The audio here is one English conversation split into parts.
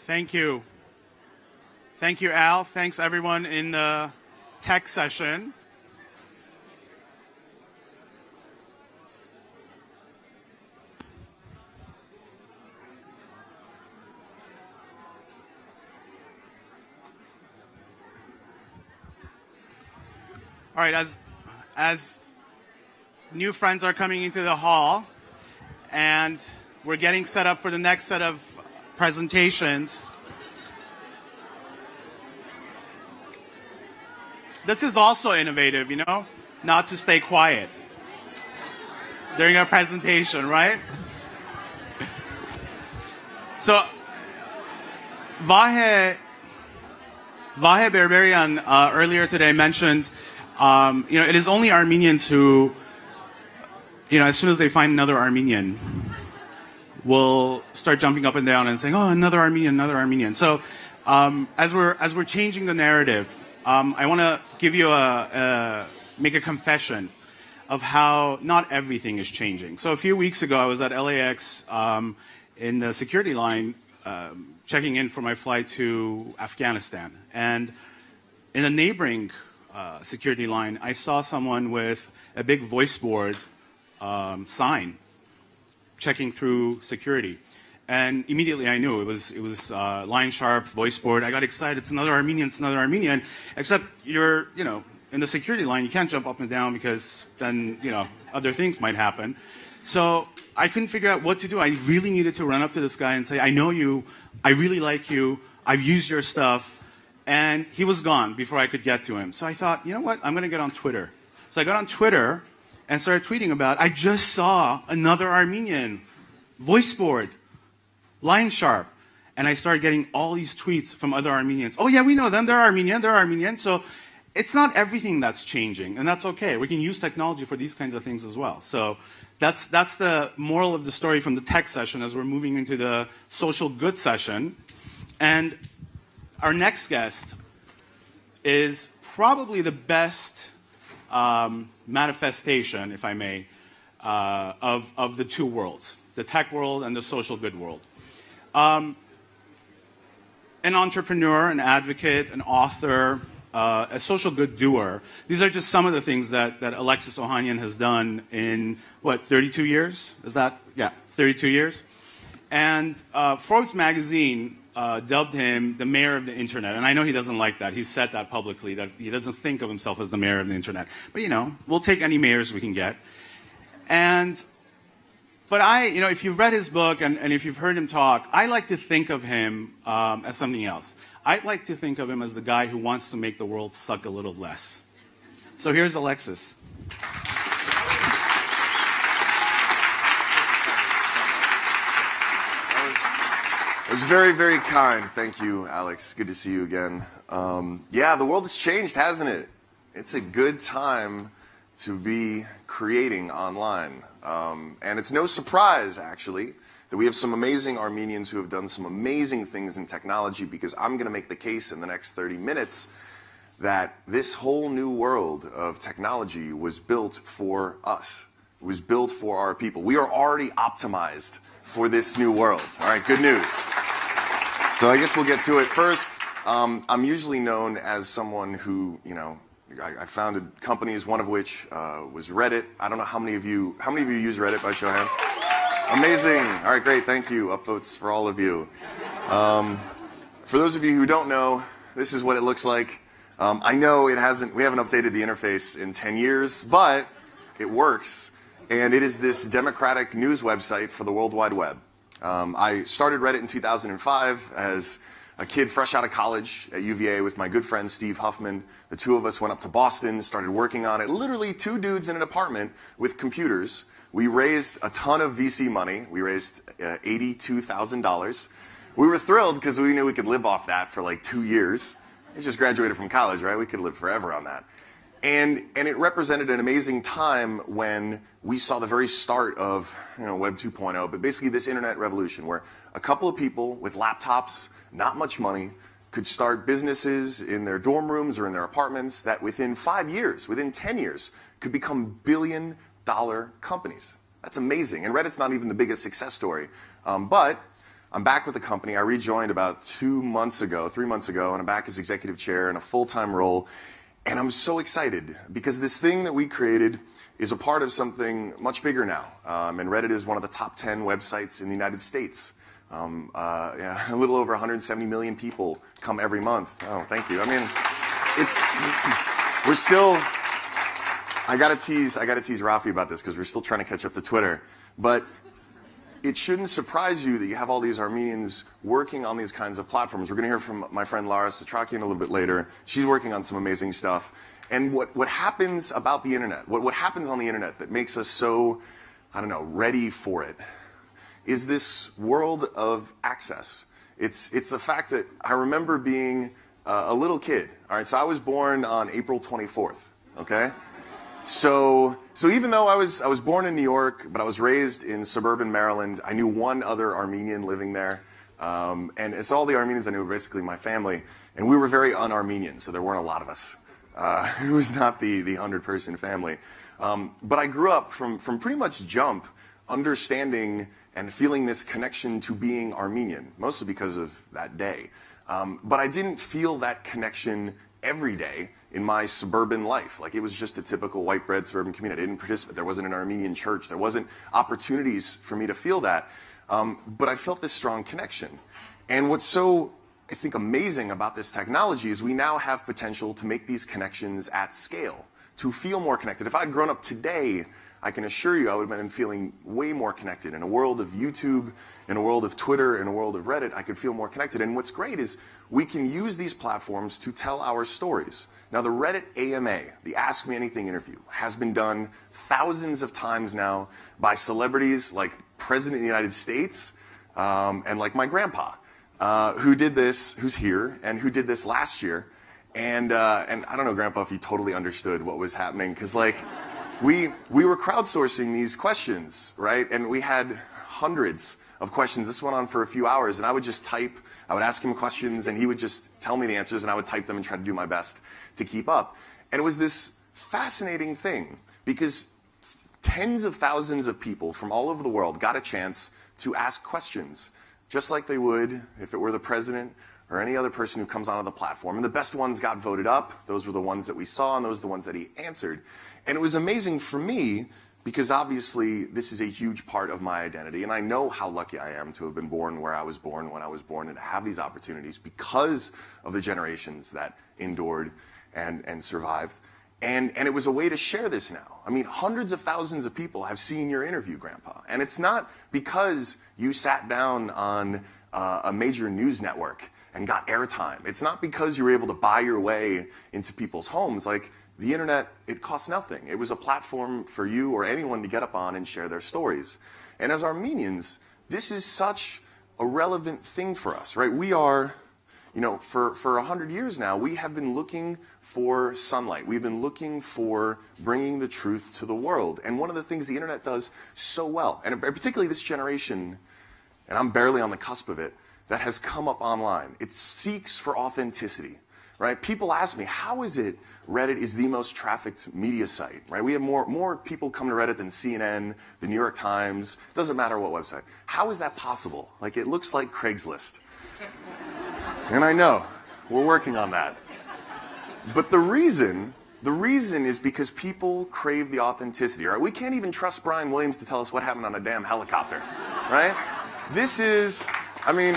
Thank you. Thank you, Al. Thanks, everyone in the tech session. All right, as new friends are coming into the hall and we're getting set up for the next set of presentations, this is also innovative, you know, not to stay quiet during a presentation, right? So, Vahe Berberian earlier today mentioned, it is only Armenians who, as soon as they find another Armenian, will start jumping up and down and saying, "Oh, another Armenian, another Armenian." So, as we're changing the narrative, I want to give you make a confession of how not everything is changing. So, a few weeks ago, I was at LAX in the security line, checking in for my flight to Afghanistan, and in a neighboring security line, I saw someone with a big voice board sign checking through security. And immediately I knew it was line sharp, voice board. I got excited. It's another Armenian. Except you're, in the security line, you can't jump up and down because then, other things might happen. So I couldn't figure out what to do. I really needed to run up to this guy and say, "I know you. I really like you. I've used your stuff." And he was gone before I could get to him. So I thought, you know what? I'm going to get on Twitter. So I got on Twitter and started tweeting about, I just saw another Armenian voice board, line sharp. And I started getting all these tweets from other Armenians. "Oh, yeah, we know them. They're Armenian. So it's not everything that's changing, and that's okay. We can use technology for these kinds of things as well. So that's the moral of the story from the tech session as we're moving into the social good session. And our next guest is probably the best manifestation, if I may, of the two worlds, the tech world and the social good world. An entrepreneur, an advocate, an author, a social good doer. These are just some of the things that Alexis Ohanian has done in, 32 years? 32 years. And Forbes magazine dubbed him the mayor of the internet. And I know he doesn't like that. He's said that publicly, that he doesn't think of himself as the mayor of the internet. But, we'll take any mayors we can get. But if you've read his book and if you've heard him talk, I like to think of him as something else. I'd like to think of him as the guy who wants to make the world suck a little less. So here's Alexis. It was very, very kind. Thank you, Alex. Good to see you again. Yeah, the world has changed, hasn't it? It's a good time to be creating online. And it's no surprise, actually, that we have some amazing Armenians who have done some amazing things in technology, because I'm going to make the case in the next 30 minutes that this whole new world of technology was built for us. It was built for our people. We are already optimized for this new world. All right, good news. So I guess we'll get to it. First, I'm usually known as someone who, I founded companies, one of which was Reddit. I don't know how many of you use Reddit by show of hands? Amazing. All right, great. Thank you. Upvotes for all of you. For those of you who don't know, this is what it looks like. I know we haven't updated the interface in 10 years, but it works. And it is this democratic news website for the World Wide Web. I started Reddit in 2005 as a kid fresh out of college at UVA with my good friend Steve Huffman. The two of us went up to Boston, started working on it. Literally two dudes in an apartment with computers. We raised a ton of VC money. We raised $82,000. We were thrilled because we knew we could live off that for like 2 years. We just graduated from college, right? We could live forever on that. And it represented an amazing time when we saw the very start of Web 2.0, but basically this internet revolution where a couple of people with laptops, not much money, could start businesses in their dorm rooms or in their apartments that within 5 years, within 10 years, could become billion-dollar companies. That's amazing. And Reddit's not even the biggest success story. But I'm back with the company. I rejoined about 3 months ago, and I'm back as executive chair in a full-time role. And I'm so excited because this thing that we created is a part of something much bigger now. And Reddit is one of the top 10 websites in the United States. Yeah, a little over 170 million people come every month. Oh, thank you. I mean, we're still, I gotta tease Rafi about this because we're still trying to catch up to Twitter. But it shouldn't surprise you that you have all these Armenians working on these kinds of platforms. We're going to hear from my friend Lara Satrakian a little bit later. She's working on some amazing stuff. And what happens about the internet, what happens on the internet that makes us so, I don't know, ready for it, is this world of access. It's the fact that I remember being a little kid. All right, so I was born on April 24th, okay? So even though I was born in New York, but I was raised in suburban Maryland, I knew one other Armenian living there. And it's all the Armenians I knew were basically my family. And we were very un-Armenian, so there weren't a lot of us. It was not the 100-person family. But I grew up from pretty much jump understanding and feeling this connection to being Armenian, mostly because of that day. But I didn't feel that connection every day in my suburban life. Like, it was just a typical white bread suburban community. I didn't participate. There wasn't an Armenian church. There wasn't opportunities for me to feel that. But I felt this strong connection. And what's so, I think, amazing about this technology is we now have potential to make these connections at scale, to feel more connected. If I'd grown up today, I can assure you I would have been feeling way more connected. In a world of YouTube, in a world of Twitter, in a world of Reddit, I could feel more connected. And what's great is we can use these platforms to tell our stories. Now, the Reddit AMA, the Ask Me Anything interview, has been done thousands of times now by celebrities like President of the United States and like my grandpa, who did this, who's here, and who did this last year. And I don't know, Grandpa, if you totally understood what was happening, because like we were crowdsourcing these questions, right? And we had hundreds of questions. This went on for a few hours, and I would just type. I would ask him questions, and he would just tell me the answers, and I would type them and try to do my best to keep up. And it was this fascinating thing, because tens of thousands of people from all over the world got a chance to ask questions, just like they would if it were the president or any other person who comes onto the platform. And the best ones got voted up. Those were the ones that we saw, and those were the ones that he answered. And it was amazing for me, because obviously this is a huge part of my identity, and I know how lucky I am to have been born where I was born, when I was born, and to have these opportunities because of the generations that endured and survived. And it was a way to share this now. I mean, hundreds of thousands of people have seen your interview, Grandpa. And it's not because you sat down on a major news network and got airtime. It's not because you were able to buy your way into people's homes. Like, the internet, it costs nothing. It was a platform for you or anyone to get up on and share their stories. And as Armenians, this is such a relevant thing for us, right? We are, you know, for 100 years now, we have been looking for sunlight. We've been looking for bringing the truth to the world. And one of the things the internet does so well, and particularly this generation, and I'm barely on the cusp of it, that has come up online, it seeks for authenticity. Right? People ask me, how is it Reddit is the most trafficked media site? Right? We have more people come to Reddit than CNN, the New York Times, doesn't matter what website. How is that possible? Like, it looks like Craigslist. And I know, we're working on that. But the reason is because people crave the authenticity, right? We can't even trust Brian Williams to tell us what happened on a damn helicopter, right? This is, I mean,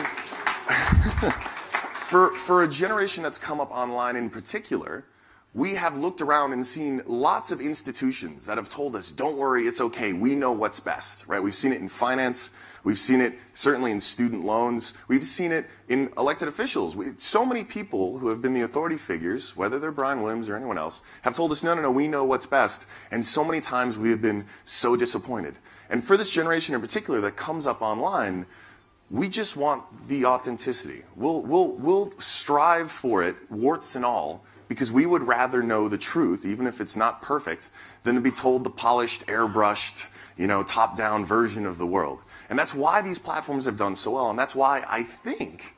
For a generation that's come up online in particular, we have looked around and seen lots of institutions that have told us, don't worry, it's okay, we know what's best, right? We've seen it in finance, we've seen it certainly in student loans, we've seen it in elected officials. So many people who have been the authority figures, whether they're Brian Williams or anyone else, have told us, no, we know what's best. And so many times we have been so disappointed. And for this generation in particular that comes up online, we just want the authenticity. We'll strive for it, warts and all, because we would rather know the truth, even if it's not perfect, than to be told the polished, airbrushed, you know, top-down version of the world. And that's why these platforms have done so well, and that's why I think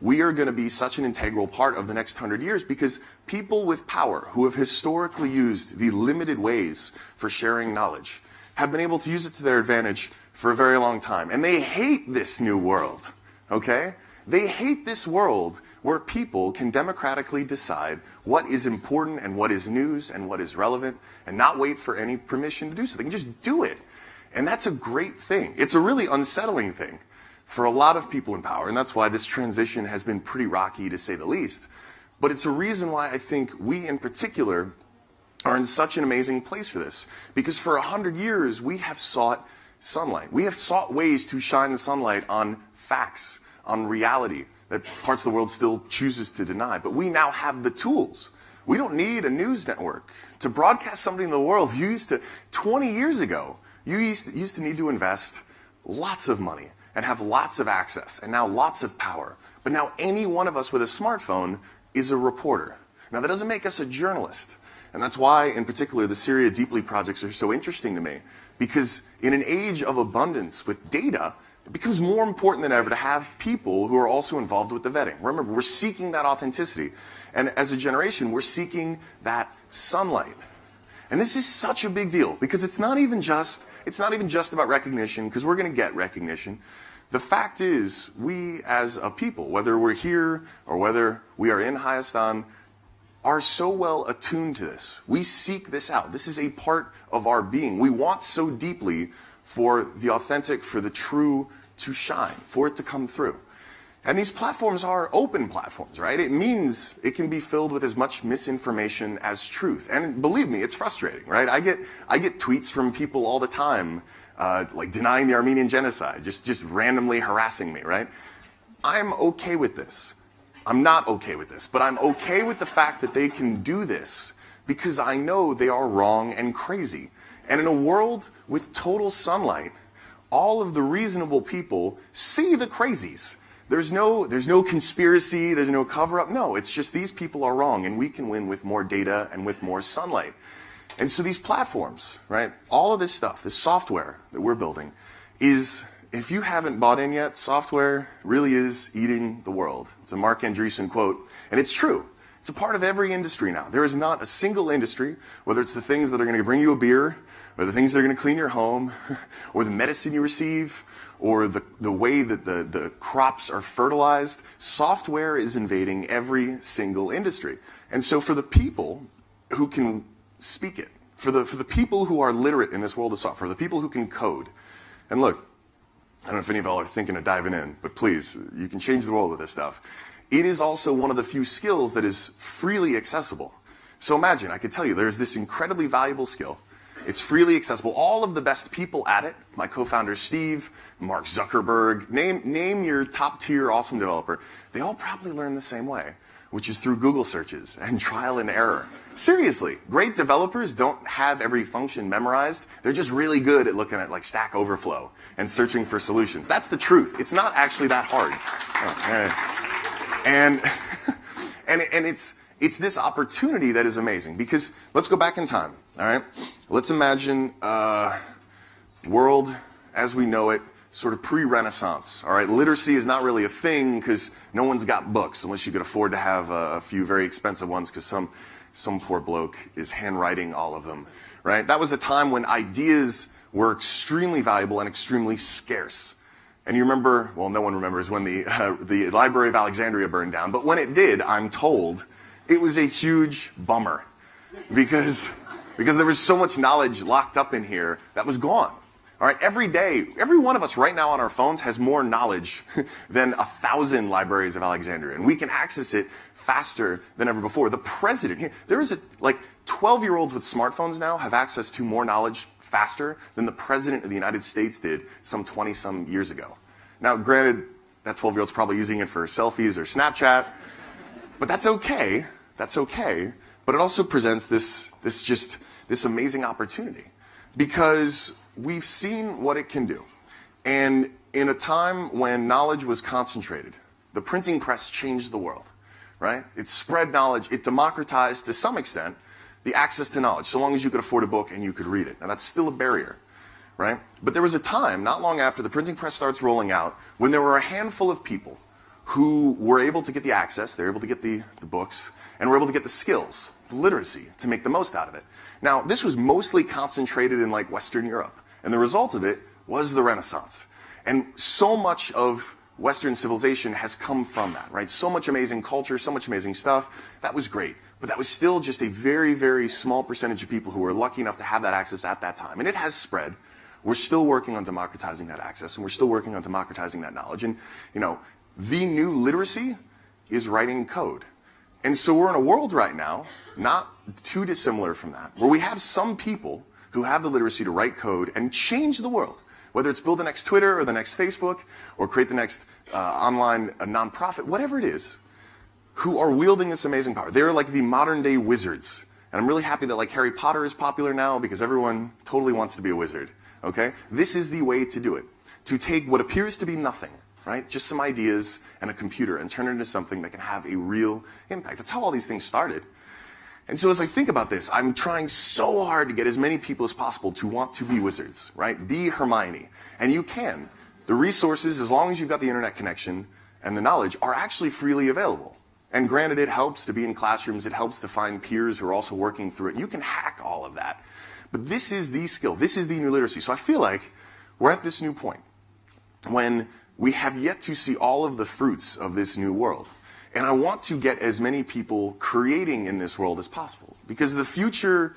we are going to be such an integral part of the next 100 years, because people with power who have historically used the limited ways for sharing knowledge have been able to use it to their advantage for a very long time. And they hate this new world. okay? They hate this world where people can democratically decide what is important and what is news and what is relevant and not wait for any permission to do so. They can just do it. And that's a great thing. It's a really unsettling thing for a lot of people in power, and that's why this transition has been pretty rocky, to say the least. But it's a reason why I think we in particular are in such an amazing place for this. Because for 100 years, we have sought sunlight. We have sought ways to shine the sunlight on facts, on reality that parts of the world still chooses to deny. But we now have the tools. We don't need a news network to broadcast something in the world. 20 years ago, you used to need to invest lots of money and have lots of access and now lots of power. But now any one of us with a smartphone is a reporter. Now that doesn't make us a journalist. And that's why, in particular, the Syria Deeply projects are so interesting to me. Because in an age of abundance with data, it becomes more important than ever to have people who are also involved with the vetting. Remember, we're seeking that authenticity. And as a generation, we're seeking that sunlight. And this is such a big deal because it's not even just about recognition, because we're going to get recognition. The fact is, we as a people, whether we're here or whether we are in Hayastan, are so well attuned to this. We seek this out. This is a part of our being. We want so deeply for the authentic, for the true to shine, for it to come through. And these platforms are open platforms, right? It means it can be filled with as much misinformation as truth. And believe me, it's frustrating, right? I get tweets from people all the time, like denying the Armenian genocide, just randomly harassing me, right? I'm okay with this. I'm not okay with this, but I'm okay with the fact that they can do this because I know they are wrong and crazy. And in a world with total sunlight, all of the reasonable people see the crazies. There's no conspiracy, there's no cover-up. No, it's just these people are wrong, and we can win with more data and with more sunlight. And so these platforms, right, all of this stuff, this software that we're building is, if you haven't bought in yet, software really is eating the world. It's a Mark Andreessen quote, and it's true. It's a part of every industry now. There is not a single industry, whether it's the things that are going to bring you a beer, or the things that are going to clean your home, or the medicine you receive, or the way that the crops are fertilized. Software is invading every single industry. And so for the people who can speak it, for the people who are literate in this world of software, the people who can code, and look, I don't know if any of y'all are thinking of diving in, but please, you can change the world with this stuff. It is also one of the few skills that is freely accessible. So imagine, I could tell you, there's this incredibly valuable skill. It's freely accessible. All of the best people at it, my co-founder Steve, Mark Zuckerberg, name your top tier awesome developer, they all probably learn the same way, which is through Google searches and trial and error. Seriously, great developers don't have every function memorized. They're just really good at looking at like Stack Overflow and searching for solutions. That's the truth. It's not actually that hard. And it's this opportunity that is amazing, because let's go back in time, all right? Let's imagine world as we know it, sort of pre-Renaissance, all right? Literacy is not really a thing because no one's got books unless you could afford to have a few very expensive ones because some poor bloke is handwriting all of them, right? That was a time when ideas were extremely valuable and extremely scarce. And you remember, well, no one remembers when the Library of Alexandria burned down, but when it did, I'm told, it was a huge bummer because there was so much knowledge locked up in here that was gone. All right, every day, every one of us right now on our phones has more knowledge than 1,000 libraries of Alexandria, and we can access it faster than ever before. The president here, there is 12-year-olds with smartphones now have access to more knowledge faster than the president of the United States did some 20-some years ago. Now, granted, that 12-year-old's probably using it for selfies or Snapchat, but that's okay. That's okay. But it also presents this amazing opportunity because we've seen what it can do. And in a time when knowledge was concentrated, the printing press changed the world, right? It spread knowledge. It democratized, to some extent, the access to knowledge, so long as you could afford a book and you could read it. Now, that's still a barrier, right? But there was a time, not long after the printing press starts rolling out, when there were a handful of people who were able to get the access, they were able to get the books, and were able to get the skills, the literacy, to make the most out of it. Now, this was mostly concentrated in Western Europe. And the result of it was the Renaissance. And so much of Western civilization has come from that, right? So much amazing culture, so much amazing stuff. That was great. But that was still just a very, very small percentage of people who were lucky enough to have that access at that time. And it has spread. We're still working on democratizing that access, and we're still working on democratizing that knowledge. And, you know, the new literacy is writing code. And so we're in a world right now, not too dissimilar from that, where we have some people who have the literacy to write code and change the world. Whether it's build the next Twitter or the next Facebook or create the next online nonprofit, whatever it is, who are wielding this amazing power. They're like the modern day wizards. And I'm really happy that like Harry Potter is popular now because everyone totally wants to be a wizard. Okay? This is the way to do it. To take what appears to be nothing, right? Just some ideas and a computer and turn it into something that can have a real impact. That's how all these things started. And so as I think about this, I'm trying so hard to get as many people as possible to want to be wizards, right? Be Hermione. And you can. The resources, as long as you've got the internet connection and the knowledge, are actually freely available. And granted, it helps to be in classrooms. It helps to find peers who are also working through it. You can hack all of that. But this is the skill. This is the new literacy. So I feel like we're at this new point when we have yet to see all of the fruits of this new world. And I want to get as many people creating in this world as possible. Because the future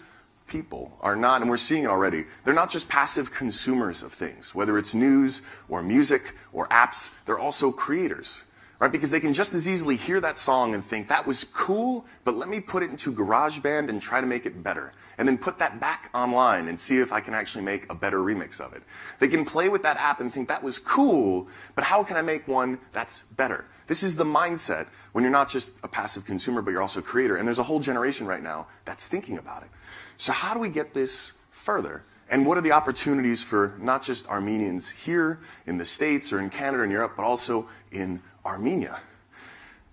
people are not, and we're seeing it already, they're not just passive consumers of things. Whether it's news or music or apps, they're also creators. Right? Because they can just as easily hear that song and think, that was cool, but let me put it into GarageBand and try to make it better. And then put that back online and see if I can actually make a better remix of it. They can play with that app and think, that was cool, but how can I make one that's better? This is the mindset when you're not just a passive consumer, but you're also a creator. And there's a whole generation right now that's thinking about it. So how do we get this further? And what are the opportunities for not just Armenians here in the States or in Canada and Europe, but also in Armenia?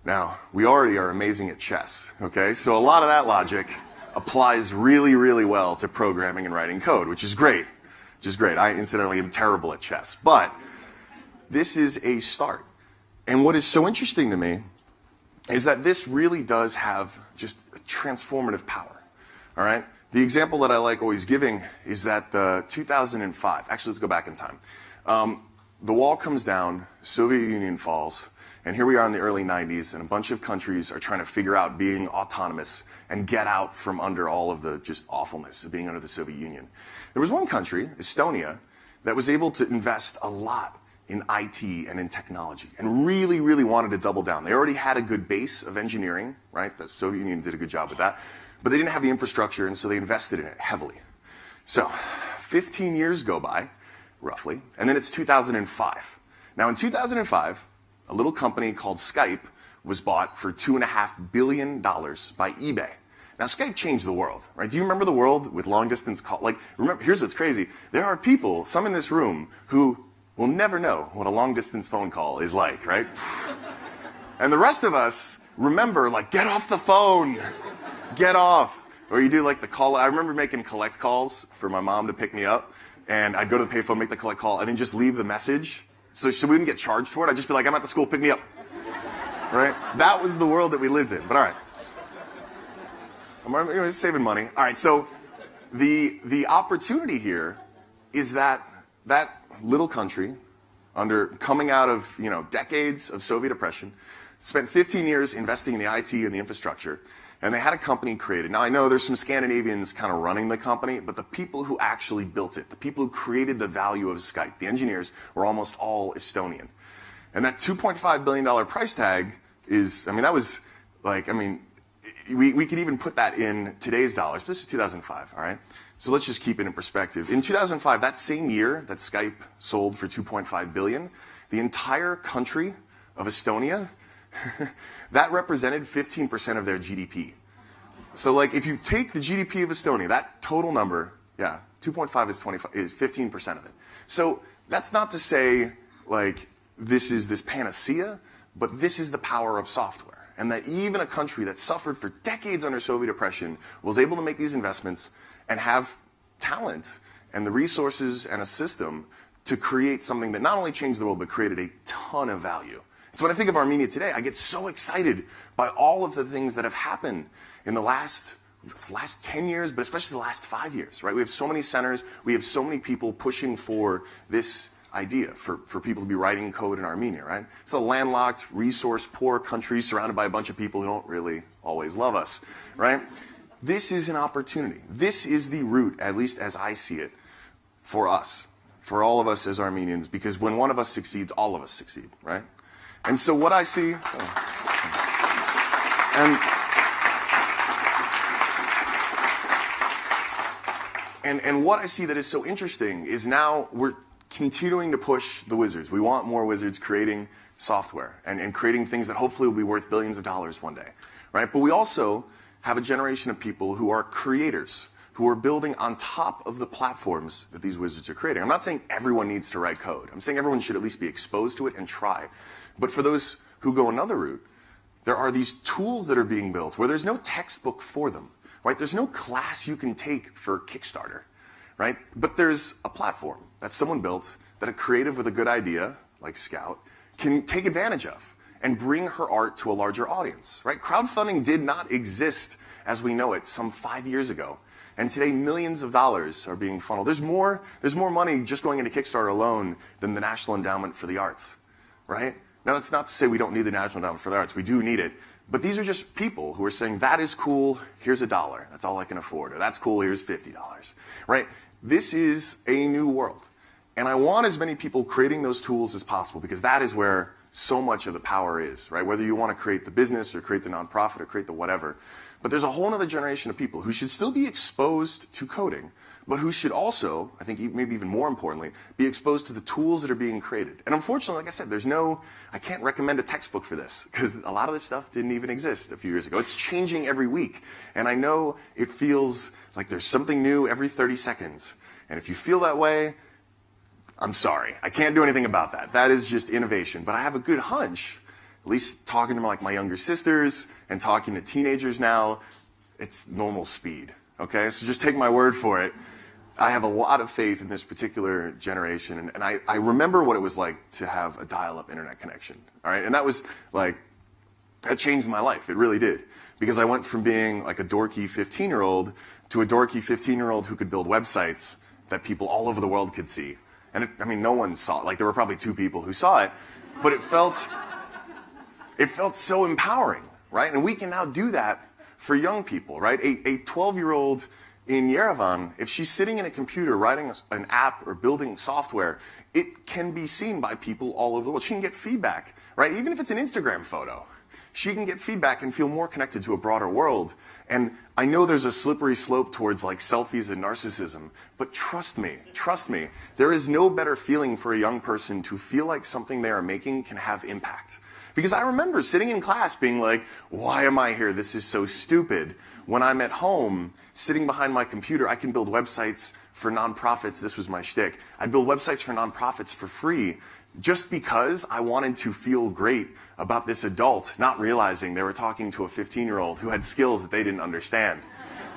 Now, we already are amazing at chess, okay? So a lot of that logic applies really, really well to programming and writing code, which is great. I, incidentally, am terrible at chess. But this is a start. And what is so interesting to me is that this really does have just a transformative power, all right? The example that I like always giving is that the 2005, actually let's go back in time. The wall comes down, Soviet Union falls, and here we are in the early 90s, and a bunch of countries are trying to figure out being autonomous and get out from under all of the just awfulness of being under the Soviet Union. There was one country, Estonia, that was able to invest a lot in IT and in technology and really, really wanted to double down. They already had a good base of engineering, right? The Soviet Union did a good job with that. But they didn't have the infrastructure, and so they invested in it heavily. So 15 years go by, roughly, and then it's 2005. Now in 2005, a little company called Skype was bought for $2.5 billion by eBay. Now Skype changed the world, right? Do you remember the world with long distance call? Like, remember, here's what's crazy. There are people, some in this room, who will never know what a long distance phone call is like, right? And the rest of us remember, like, get off the phone. Get off. Or you do like the call. I remember making collect calls for my mom to pick me up, and I'd go to the payphone, make the collect call, and then just leave the message. So we wouldn't get charged for it. I'd just be like, I'm at the school, pick me up. Right? That was the world that we lived in. But all right. I'm just saving money. All right, so the opportunity here is that little country, coming out of decades of Soviet oppression, spent 15 years investing in the IT and the infrastructure. And they had a company created. Now, I know there's some Scandinavians kind of running the company, but the people who actually built it, the people who created the value of Skype, the engineers, were almost all Estonian. And that $2.5 billion price tag is, that was like, we could even put that in today's dollars. But this is 2005, all right? So let's just keep it in perspective. In 2005, that same year that Skype sold for $2.5 billion, the entire country of Estonia, that represented 15% of their GDP. So like if you take the GDP of Estonia, that total number, 2.5 is 15% of it. So that's not to say like this is this panacea, but this is the power of software. And that even a country that suffered for decades under Soviet oppression was able to make these investments and have talent and the resources and a system to create something that not only changed the world, but created a ton of value. So when I think of Armenia today, I get so excited by all of the things that have happened in the last 10 years, but especially the last 5 years, right? We have so many centers, we have so many people pushing for this idea for people to be writing code in Armenia, right? It's a landlocked, resource-poor country surrounded by a bunch of people who don't really always love us, right? This is an opportunity. This is the route, at least as I see it, for us, for all of us as Armenians, because when one of us succeeds, all of us succeed, right? And so what I see, and what I see that is so interesting is now we're continuing to push the wizards. We want more wizards creating software and creating things that hopefully will be worth billions of dollars one day, right? But we also have a generation of people who are creators, who are building on top of the platforms that these wizards are creating. I'm not saying everyone needs to write code. I'm saying everyone should at least be exposed to it and try. But for those who go another route, there are these tools that are being built where there's no textbook for them, right? There's no class you can take for Kickstarter, right? But there's a platform that someone built that a creative with a good idea, like Scout, can take advantage of and bring her art to a larger audience, right? Crowdfunding did not exist as we know it some 5 years ago. And today, millions of dollars are being funneled. There's more money just going into Kickstarter alone than the National Endowment for the Arts, right? Now, that's not to say we don't need the National Endowment for the Arts. We do need it. But these are just people who are saying, that is cool, here's $1. That's all I can afford. Or that's cool, here's $50, right? This is a new world. And I want as many people creating those tools as possible because that is where so much of the power is, right? Whether you want to create the business or create the nonprofit or create the whatever. But there's a whole other generation of people who should still be exposed to coding, but who should also, I think maybe even more importantly, be exposed to the tools that are being created. And unfortunately, like I said, I can't recommend a textbook for this because a lot of this stuff didn't even exist a few years ago. It's changing every week. And I know it feels like there's something new every 30 seconds. And if you feel that way, I'm sorry. I can't do anything about that. That is just innovation. But I have a good hunch, at least talking to my younger sisters and talking to teenagers now, it's normal speed. Okay? So just take my word for it. I have a lot of faith in this particular generation. And I remember what it was like to have a dial-up internet connection. All right? And that was like, that changed my life. It really did. Because I went from being like a dorky 15-year-old to a dorky 15-year-old who could build websites that people all over the world could see. And no one saw it. Like, there were probably 2 people who saw it, but it felt so empowering, right? And we can now do that for young people, right? A 12-year-old in Yerevan, if she's sitting in a computer writing an app or building software, it can be seen by people all over the world. She can get feedback, right? Even if it's an Instagram photo, she can get feedback and feel more connected to a broader world. And I know there's a slippery slope towards like selfies and narcissism, but trust me, there is no better feeling for a young person to feel like something they are making can have impact. Because I remember sitting in class being like, why am I here? This is so stupid. When I'm at home, sitting behind my computer, I can build websites for nonprofits. This was my shtick. I'd build websites for nonprofits for free just because I wanted to feel great about this adult, not realizing they were talking to a 15-year-old who had skills that they didn't understand.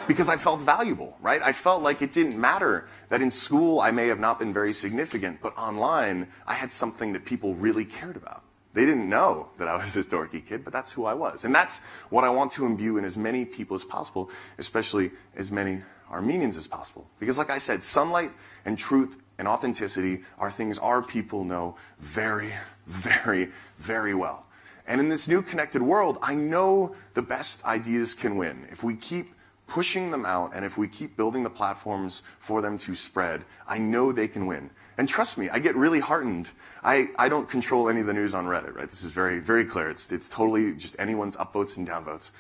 Because I felt valuable, right? I felt like it didn't matter that in school I may have not been very significant, but online I had something that people really cared about. They didn't know that I was this dorky kid, but that's who I was. And that's what I want to imbue in as many people as possible, especially as many Armenians as possible. Because like I said, sunlight and truth and authenticity are things our people know very, very, very well. And in this new connected world, I know the best ideas can win. If we keep pushing them out and if we keep building the platforms for them to spread, I know they can win. And trust me, I get really heartened. I don't control any of the news on Reddit, right? This is very, very clear. It's totally just anyone's upvotes and downvotes.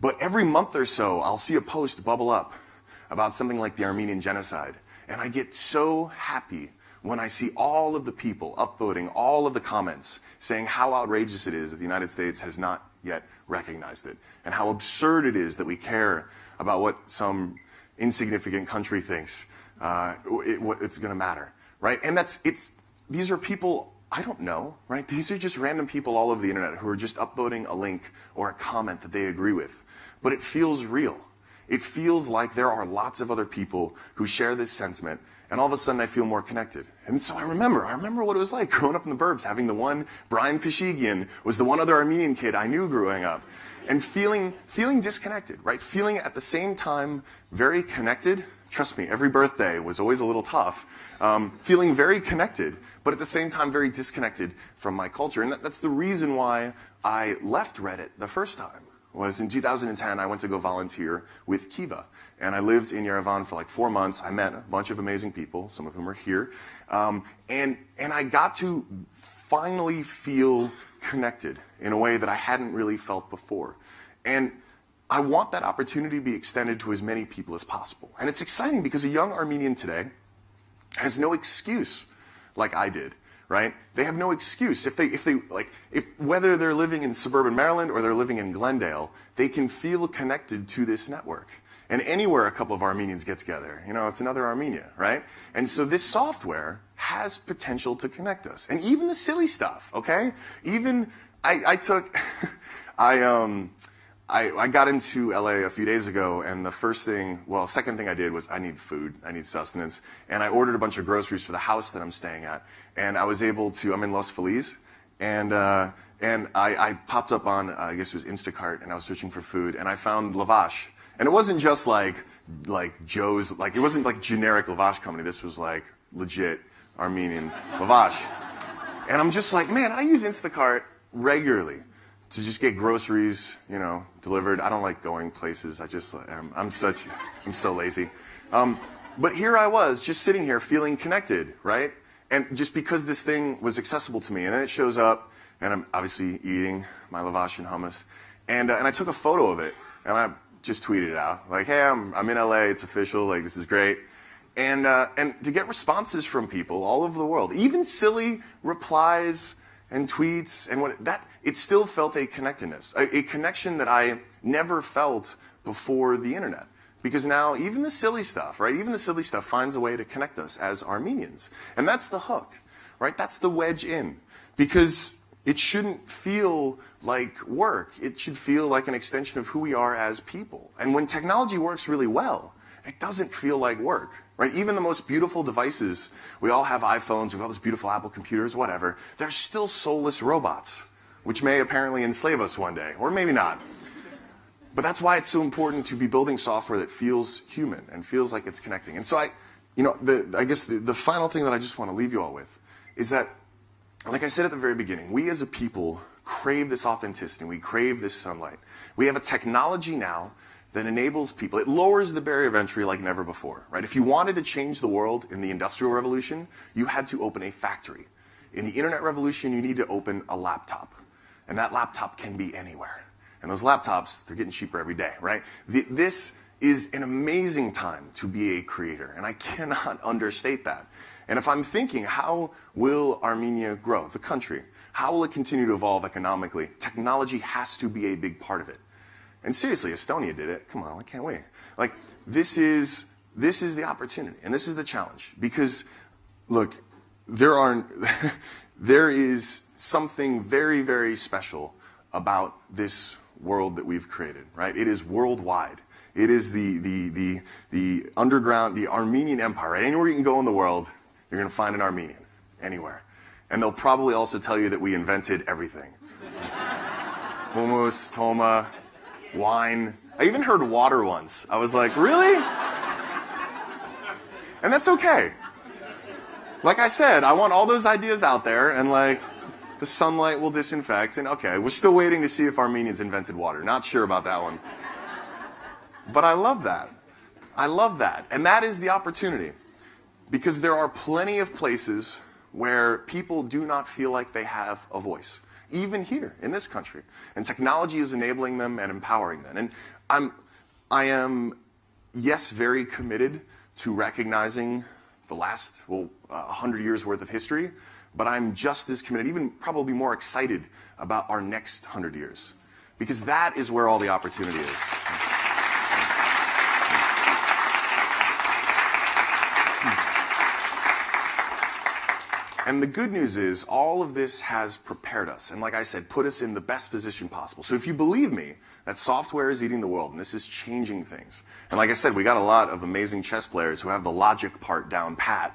But every month or so, I'll see a post bubble up about something like the Armenian genocide. And I get so happy when I see all of the people upvoting, all of the comments saying how outrageous it is that the United States has not yet recognized it, and how absurd it is that we care about what some insignificant country thinks it's going to matter, right? And these are people I don't know, right? These are just random people all over the internet who are just upvoting a link or a comment that they agree with, but it feels real. It feels like there are lots of other people who share this sentiment, and all of a sudden I feel more connected. And so I remember what it was like growing up in the burbs, having the one, Brian Pishigian was the one other Armenian kid I knew growing up, and feeling disconnected, right? Feeling at the same time very connected. trust me, every birthday was always a little tough, feeling very connected, but at the same time very disconnected from my culture. And that's the reason why I left Reddit the first time. Was in 2010, I went to go volunteer with Kiva. And I lived in Yerevan for like 4 months. I met a bunch of amazing people, some of whom are here. And I got to finally feel connected in a way that I hadn't really felt before. And I want that opportunity to be extended to as many people as possible. And it's exciting because a young Armenian today has no excuse like I did. Right? They have no excuse. If whether they're living in suburban Maryland or they're living in Glendale, they can feel connected to this network. And anywhere a couple of Armenians get together, it's another Armenia, right? And so this software has potential to connect us. And even the silly stuff, okay? Even, I got into LA a few days ago, and the second thing I did was I need food, I need sustenance, and I ordered a bunch of groceries for the house that I'm staying at. And I was able to, I'm in Los Feliz, and I popped up on, I guess it was Instacart, and I was searching for food, and I found lavash. And it wasn't just like Joe's, it wasn't like generic lavash company. This was like legit Armenian lavash. And I'm just like, man, I use Instacart regularly to just get groceries, delivered. I don't like going places. I'm so lazy. But here I was, just sitting here feeling connected, right? And just because this thing was accessible to me, and then it shows up, and I'm obviously eating my lavash and hummus, and I took a photo of it, and I just tweeted it out, like, hey, I'm in LA, it's official, like, this is great. And to get responses from people all over the world, even silly replies and tweets, and it still felt a connectedness, a connection that I never felt before the internet. Because now even the silly stuff, right? Even the silly stuff finds a way to connect us as Armenians. And that's the hook, right? That's the wedge in. Because it shouldn't feel like work. It should feel like an extension of who we are as people. And when technology works really well, it doesn't feel like work, right? Even the most beautiful devices, we all have iPhones, we have all these beautiful Apple computers, whatever. They're still soulless robots, which may apparently enslave us one day, or maybe not. But that's why it's so important to be building software that feels human and feels like it's connecting. And so I guess the final thing that I just want to leave you all with is that, like I said at the very beginning, we as a people crave this authenticity. We crave this sunlight. We have a technology now that enables people. It lowers the barrier of entry like never before, right? If you wanted to change the world in the Industrial Revolution, you had to open a factory. In the Internet Revolution, you need to open a laptop. And that laptop can be anywhere. And those laptops, they're getting cheaper every day, right? This is an amazing time to be a creator, and I cannot understate that. And if I'm thinking, how will Armenia grow, the country? How will it continue to evolve economically? Technology has to be a big part of it. And seriously, Estonia did it. Come on, why can't we? Like, this is the opportunity, and this is the challenge. Because, look, there is something very, very special about this world that we've created, right? It is worldwide. It is the underground, the Armenian Empire, right? Anywhere you can go in the world, you're going to find an Armenian, anywhere. And they'll probably also tell you that we invented everything. Hummus, toma, wine. I even heard water once. I was like, really? And that's okay. Like I said, I want all those ideas out there, and like, the sunlight will disinfect, and okay, we're still waiting to see if Armenians invented water. Not sure about that one. But I love that. I love that. And that is the opportunity. Because there are plenty of places where people do not feel like they have a voice. Even here, in this country. And technology is enabling them and empowering them. And I am, yes, very committed to recognizing the last, 100 years worth of history. But I'm just as committed, even probably more excited about our next 100 years. Because that is where all the opportunity is. And the good news is, all of this has prepared us. And like I said, put us in the best position possible. So if you believe me, that software is eating the world, and this is changing things. And like I said, we got a lot of amazing chess players who have the logic part down pat.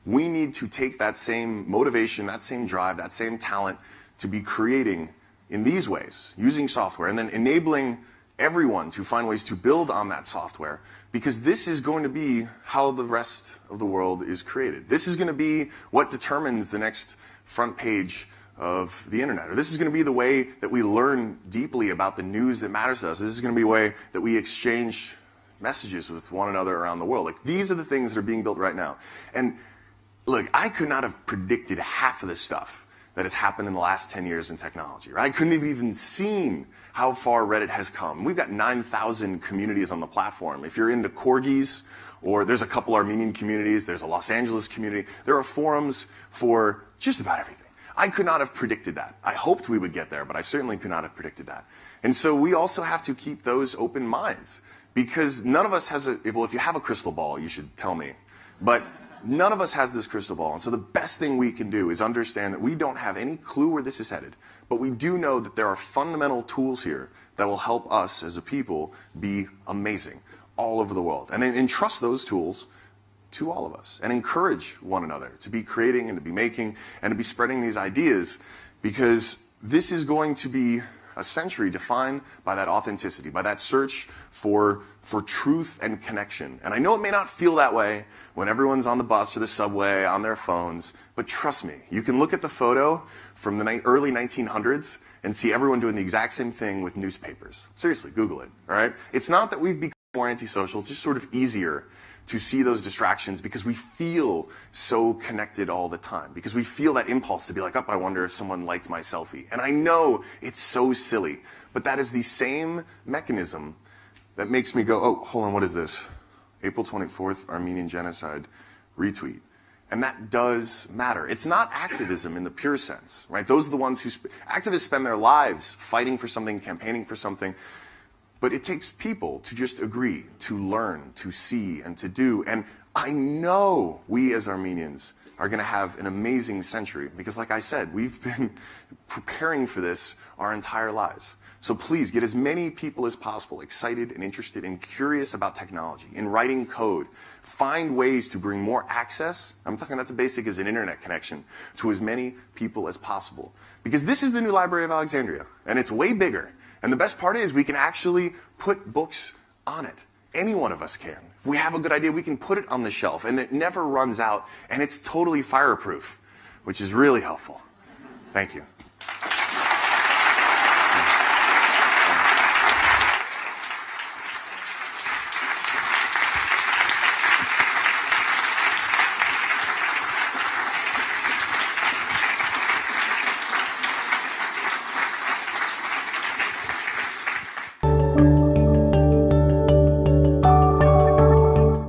We need to take that same motivation, that same drive, that same talent to be creating in these ways, using software, and then enabling everyone to find ways to build on that software, because this is going to be how the rest of the world is created. This is going to be what determines the next front page of the internet. Or this is going to be the way that we learn deeply about the news that matters to us. This is going to be a way that we exchange messages with one another around the world. Like, these are the things that are being built right now. And look, I could not have predicted half of this stuff that has happened in the last 10 years in technology. Right? I couldn't have even seen how far Reddit has come. We've got 9,000 communities on the platform. If you're into corgis, or there's a couple Armenian communities, there's a Los Angeles community, there are forums for just about everything. I could not have predicted that. I hoped we would get there, but I certainly could not have predicted that. And so we also have to keep those open minds, because none of us has well, if you have a crystal ball, you should tell me. But none of us has this crystal ball. And so the best thing we can do is understand that we don't have any clue where this is headed, but we do know that there are fundamental tools here that will help us as a people be amazing all over the world. And entrust those tools to all of us and encourage one another to be creating and to be making and to be spreading these ideas, because this is going to be a century defined by that authenticity, by that search for truth and connection. And I know it may not feel that way when everyone's on the bus or the subway on their phones, but trust me, you can look at the photo from the early 1900s and see everyone doing the exact same thing with newspapers. Seriously, Google it, all right? It's not that we've become more antisocial, it's just sort of easier to see those distractions because we feel so connected all the time, because we feel that impulse to be like, oh, I wonder if someone liked my selfie. And I know it's so silly, but that is the same mechanism that makes me go, oh, hold on, what is this? April 24th, Armenian genocide, retweet. And that does matter. It's not activism in the pure sense, right? Those are the ones who, activists spend their lives fighting for something, campaigning for something. But it takes people to just agree, to learn, to see, and to do. And I know we as Armenians are going to have an amazing century, because like I said, we've been preparing for this our entire lives. So please get as many people as possible excited and interested and curious about technology, in writing code. Find ways to bring more access, I'm talking that's as basic as an internet connection, to as many people as possible. Because this is the new Library of Alexandria, and it's way bigger. And the best part is we can actually put books on it. Any one of us can. If we have a good idea, we can put it on the shelf, and it never runs out, and it's totally fireproof, which is really helpful. Thank you.